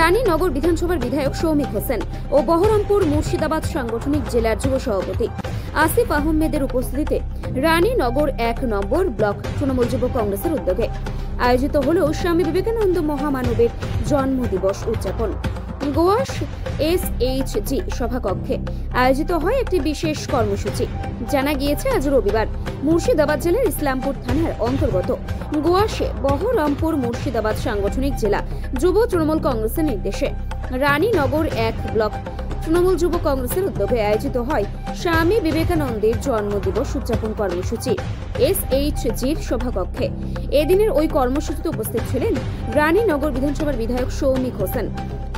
রানীনগর বিধানসভার বিধায়ক সৌমিক হোসেন ও বহরমপুর মুর্শিদাবাদ সাংগঠনিক জেলার যুব সভাপতি আসিফ আহমেদের উপস্থিতিতে রানীনগর ১ নম্বর ব্লক তৃণমূল যুব কংগ্রেসের উদ্যোগে আয়োজিত হল স্বামী বিবেকানন্দ মহামানবের জন্মদিবস উদযাপন। গোয়াস SHG সভাকক্ষে আয়োজিত হয় একটি বিশেষ কর্মসূচি। জানা গিয়েছে, আজ রবিবার মুর্শিদাবাদ জেলার ইসলামপুর থানার অন্তর্গত গোয়াসে বহরমপুর মুর্শিদাবাদ সাংগঠনিক জেলা যুব তৃণমূল কংগ্রেসের নির্দেশে রানীনগর ১ ব্লক তৃণমূল যুব কংগ্রেসের উদ্যোগে আয়োজিত হয় স্বামী বিবেকানন্দের জন্মদিবস উদযাপন কর্মসূচি। SHGর সভাকক্ষে এদিনের ওই কর্মসূচিতে উপস্থিত ছিলেন রানীনগর বিধানসভার বিধায়ক সৌমিক হোসেন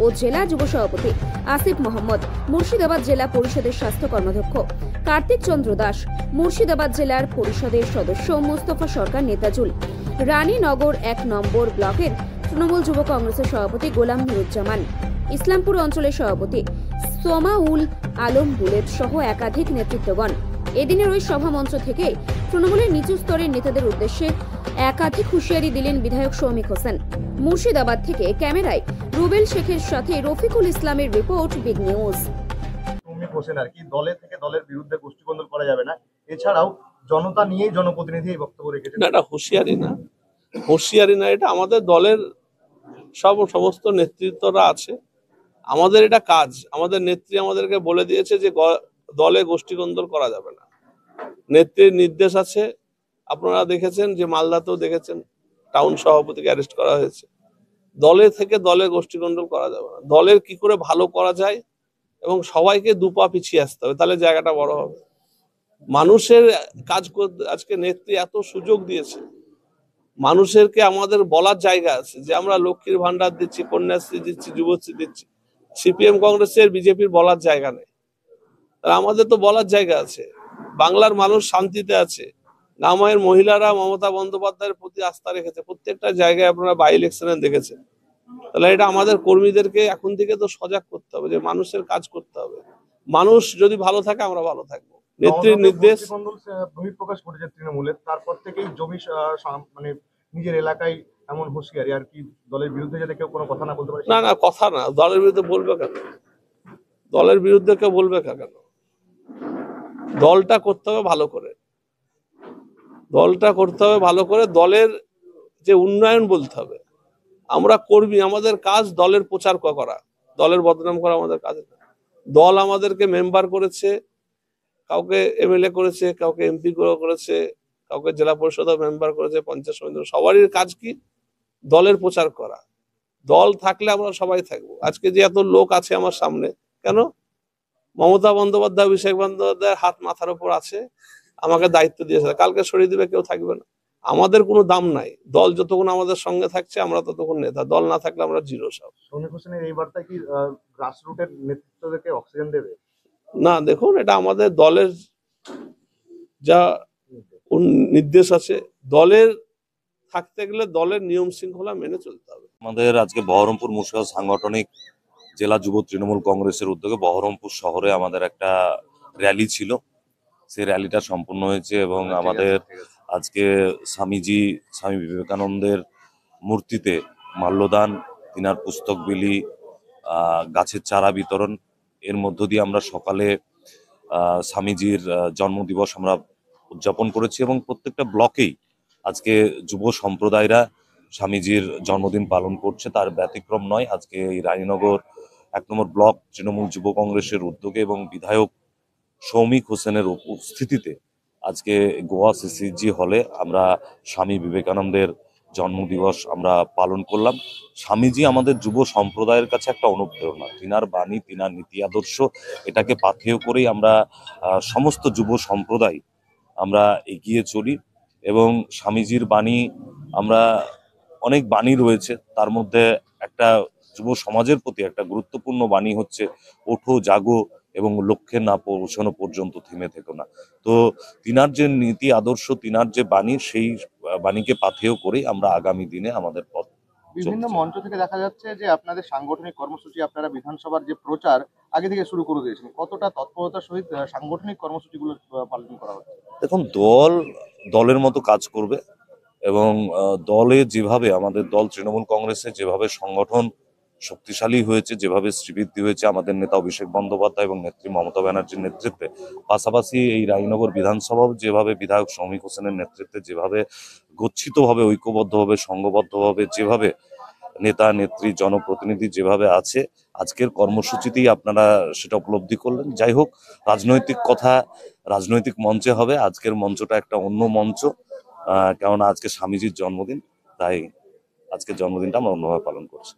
ও জেলা যুব সভাপতি আসিফ মোহাম্মদ, মুর্শিদাবাদ জেলা পরিষদের স্বাস্থ্য কর্মাধ্যক্ষ কার্তিক চন্দ্র দাস, মুর্শিদাবাদ জেলার পরিষদের সদস্য মোস্তফা সরকার নেতাজুল, রানীনগর ১ নম্বর ব্লকের তৃণমূল যুব কংগ্রেসের সভাপতি গোলাম নুরুজ্জামান, ইসলামপুর অঞ্চলের সভাপতি সোমাউল আলম বুলেট সহ একাধিক নেতৃত্বগণ। এদিনের ওই সভামঞ্চ থেকে তৃণমূলের নিচু স্তরের নেতাদের উদ্দেশ্যে একাধিক হুঁশিয়ারি দিলেন বিধায়ক সৌমিক হোসেন। মুর্শিদাবাদ থেকে ক্যামেরায় রুবেল শেখের সাথে রফিকুল ইসলামের report, big news. Soumik Hossain আর কি দলের থেকে দলের বিরুদ্ধে গোষ্ঠীদ্বন্দ্ব করা যাবে না, এছাড়াও জনতা নিয়েই জনপ্রতিনিধি এই বক্তব্য রেখেছেন। না, এটা হুঁশিয়ারি না, এটা আমাদের দলের সমস্ত নেতৃত্বরা আছে। আমাদের এটা কাজ, আমাদের নেত্রী আমাদেরকে বলে দিয়েছে যে দলে গোষ্ঠীদ্বন্দ্ব করা যাবে না। নেত্রীর নির্দেশ আছে। আপনারা দেখেছেন যে মালদাতেও দেখেছেন টাউন সভাপতিকে অ্যারেস্ট করা হয়েছে। দলে থেকে দলে গোষ্ঠীদ্বন্দ্ব করা যাবে না। দলের কি করে ভালো করা যায় এবং সবাইকে দুপা পিছিয়ে আসতে হবে, তাহলে জায়গাটা বড় হবে। মানুষের কাজ করতে আজকে নেত্রী এত সুযোগ দিয়েছে, মানুষেরকে আমাদের বলার জায়গা আছে যে আমরা লক্ষ্মীর ভান্ডার দিচ্ছি, কন্যাশ্রী দিচ্ছি, যুবশ্রী দিচ্ছি। CPM কংগ্রেসের বিজেপির বলার জায়গা নেই, আমাদের তো বলার জায়গা আছে। বাংলার মানুষ শান্তিতে আছে। নামায়ের মহিলারা মমতা বন্দ্যোপাধ্যায়ের প্রতি আস্থা রেখেছে, প্রত্যেকটা জায়গায় আপনারা বাই ইলেকশনে দেখেছেন। তাহলে এটা আমাদের কর্মীদেরকে এখন থেকে তো সজাগ করতে হবে যে মানুষের কাজ করতে হবে। মানুষ যদি ভালো থাকে আমরা ভালো থাকবো। নেত্রীর নির্দেশ বহিঃপ্রকাশ করেছে তৃণমূলের, তারপর থেকেই জমি মানে নিজের এলাকায় এমন হুঁশিয়ারি আর কি, দলের বিরুদ্ধে যাতে কেউ কোনো কথা না বলতে পারে। না, কথা না, দলের বিরুদ্ধে বলবে কেন? দলের বিরুদ্ধে কেউ বলবে কেন? দলটা করতে হবে ভালো করে, দলের যে উন্নয়ন বলতে হবে। আমরা কর্মী, আমাদের কাজ দলের প্রচার করা, দলের বদনাম করা আমাদের কাজ না। দল আমাদেরকে মেম্বার করেছে, কাউকে MLA করেছে, কাউকে MP করেছে, কাউকে জেলা পরিষদ মেম্বার করেছে, পঞ্চায়েত সমিতি। সবারই কাজ কি? দলের প্রচার করা। দল থাকলে আমরা সবাই থাকবো। আজকে যে এত লোক আছে আমার সামনে, কেন? মমতা বন্দ্যোপাধ্যায়, অভিষেক বন্দ্যোপাধ্যায়ের হাত মাথার উপর আছে, আমাকে দায়িত্ব দিয়েছে, কালকে সরিয়ে দিবে, কেউ থাকবে না। আমাদের কোনো দাম নাই। দল যতক্ষণ আমাদের সঙ্গে থাকছে আমরা ততক্ষণ নেতা, দল না থাকলে আমরা জিরো সব। সৌমিক হোসেনের এই বার্তা কি গ্রাসরুটের নেতৃত্বদেরকে অক্সিজেন দেবে? না, দেখুন, এটা আমাদের দলের যা নির্দেশ আছে, দলের থাকতে গেলে দলের নিয়ম শৃঙ্খলা মেনে চলতে হবে। আমাদের আজকে বহরমপুর মুর্শিদাবাদ সাংগঠনিক জেলা যুব তৃণমূল কংগ্রেসের উদ্যোগে বহরমপুর শহরে আমাদের একটা র্যালি ছিল। সেই র্যালিটা সম্পূর্ণ হয়েছে এবং আমাদের আজকে স্বামী বিবেকানন্দের মূর্তিতে মাল্যদান, তিনার পুস্তক বিলি, গাছের চারা বিতরণ, এর মধ্য দিয়ে আমরা সকালে স্বামীজির জন্মদিবস আমরা উদযাপন করেছি এবং প্রত্যেকটা ব্লকেই আজকে যুব সম্প্রদায়রা স্বামীজির জন্মদিন পালন করছে। তার ব্যতিক্রম নয়। আজকে এই রানীনগর ১ নম্বর ব্লক তৃণমূল যুব কংগ্রেসের উদ্যোগে এবং বিধায়ক সৌমিক হোসেনের উপস্থিতিতে আজকে গোয়া SHG হলে আমরা স্বামী বিবেকানন্দের জন্মদিবস আমরা পালন করলাম। স্বামীজি আমাদের যুব সম্প্রদায়ের কাছে একটা অনুপ্রেরণা। তিনার বাণী, তিনার নীতি আদর্শ, এটাকে পাথেয় করেই আমরা সমস্ত যুব সম্প্রদায় আমরা এগিয়ে চলি। এবং স্বামীজির বাণী, আমরা অনেক বাণী রয়েছে, তার মধ্যে একটা যুব সমাজের প্রতি একটা গুরুত্বপূর্ণ বাণী হচ্ছে ওঠো, জাগো এবং লক্ষ্যে না পৌঁছানো পর্যন্ত থেমে থেকো না। তো তিনার যে নীতি আদর্শ, তিনার যে বাণী, সেই বাণীকে পাথেয় করেই আমরা আগামী দিনে আমাদের পথ। বিভিন্ন মঞ্চ থেকে দেখা যাচ্ছে যে আপনাদের সাংগঠনিক কর্মসূচি, আপনারা বিধানসভার যে প্রচার আগে থেকে শুরু করে দিয়েছেন, কতটা তৎপরতার সহিত সাংগঠনিক কর্মসূচিগুলো পালন করা হচ্ছে? দেখুন, দলের মতো কাজ করবে এবং দলে যেভাবে আমাদের দল তৃণমূল কংগ্রেসে যেভাবে সংগঠন শক্তিশালী হয়েছে, যেভাবে শ্রীবৃদ্ধি হয়েছে আমাদের নেতা অভিষেক বন্দ্যোপাধ্যায় এবং নেত্রী মমতা ব্যানার্জির নেতৃত্বে, পাশাপাশি এই রানীনগর বিধানসভাও যেভাবে বিধায়ক শৌমিক হোসেনের নেতৃত্বে যেভাবে গচ্ছিতভাবে, ঐক্যবদ্ধভাবে, সংঘবদ্ধভাবে যেভাবে নেতা নেত্রী জনপ্রতিনিধি যেভাবে আছে, আজকের কর্মসূচিতেই আপনারা সেটা উপলব্ধি করলেন। যাই হোক, রাজনৈতিক কথা রাজনৈতিক মঞ্চে হবে, আজকের মঞ্চটা একটা অন্য মঞ্চ, কেননা আজকে স্বামীজির জন্মদিন, তাই আজকের জন্মদিনটা আমরা অন্যভাবে পালন করছি।